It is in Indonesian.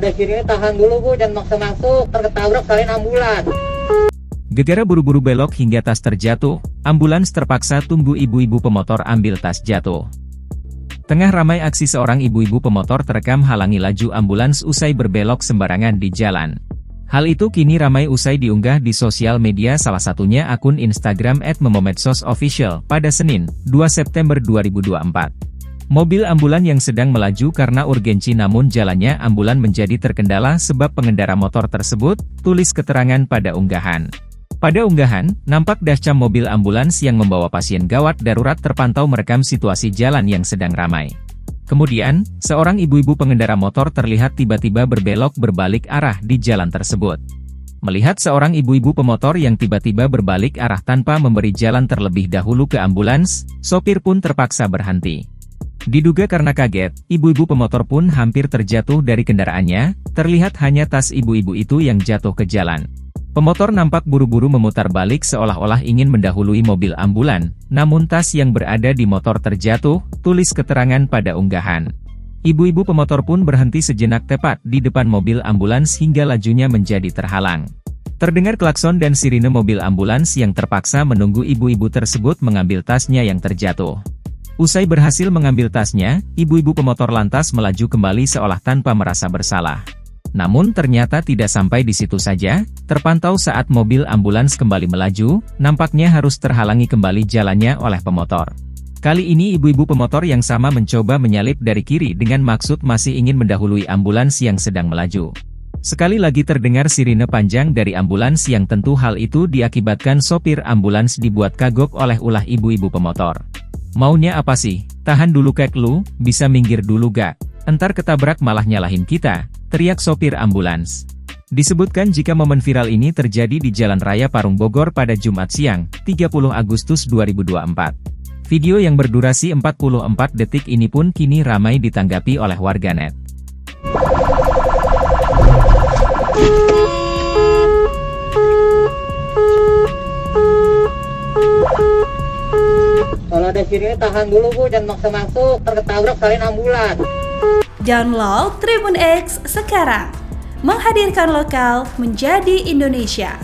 ada sirine tahan dulu Bu, jangan maksa masuk, terketabrak salin ambulans. Gegara buru-buru belok hingga tas terjatuh, ambulans terpaksa tunggu ibu-ibu pemotor ambil tas jatuh. Tengah ramai aksi seorang ibu-ibu pemotor terekam halangi laju ambulans usai berbelok sembarangan di jalan. Hal itu kini ramai usai diunggah di sosial media, salah satunya akun Instagram @memomedsos_official pada Senin, 2 September 2024. Mobil ambulan yang sedang melaju karena urgensi namun jalannya ambulan menjadi terkendala sebab pengendara motor tersebut, tulis keterangan pada unggahan. Pada unggahan, nampak dashcam mobil ambulans yang membawa pasien gawat darurat terpantau merekam situasi jalan yang sedang ramai. Kemudian, seorang ibu-ibu pengendara motor terlihat tiba-tiba berbelok berbalik arah di jalan tersebut. Melihat seorang ibu-ibu pemotor yang tiba-tiba berbalik arah tanpa memberi jalan terlebih dahulu ke ambulans, sopir pun terpaksa berhenti. Diduga karena kaget, ibu-ibu pemotor pun hampir terjatuh dari kendaraannya, terlihat hanya tas ibu-ibu itu yang jatuh ke jalan. Pemotor nampak buru-buru memutar balik seolah-olah ingin mendahului mobil ambulan, namun tas yang berada di motor terjatuh, tulis keterangan pada unggahan. Ibu-ibu pemotor pun berhenti sejenak tepat di depan mobil ambulans hingga lajunya menjadi terhalang. Terdengar klakson dan sirine mobil ambulans yang terpaksa menunggu ibu-ibu tersebut mengambil tasnya yang terjatuh. Usai berhasil mengambil tasnya, ibu-ibu pemotor lantas melaju kembali seolah tanpa merasa bersalah. Namun ternyata tidak sampai di situ saja, terpantau saat mobil ambulans kembali melaju, nampaknya harus terhalangi kembali jalannya oleh pemotor. Kali ini ibu-ibu pemotor yang sama mencoba menyalip dari kiri dengan maksud masih ingin mendahului ambulans yang sedang melaju. Sekali lagi terdengar sirine panjang dari ambulans yang tentu hal itu diakibatkan sopir ambulans dibuat kagok oleh ulah ibu-ibu pemotor. Maunya apa sih? Tahan dulu kek lu, bisa minggir dulu gak? Entar ketabrak malah nyalahin kita, teriak sopir ambulans. Disebutkan jika momen viral ini terjadi di Jalan Raya Parung Bogor pada Jumat siang, 30 Agustus 2024. Video yang berdurasi 44 detik ini pun kini ramai ditanggapi oleh warganet. Kalau ada sirine tahan dulu Bu, jangan maksa masuk, terketabrak salin ambulans. Download Tribun X sekarang, menghadirkan lokal menjadi Indonesia.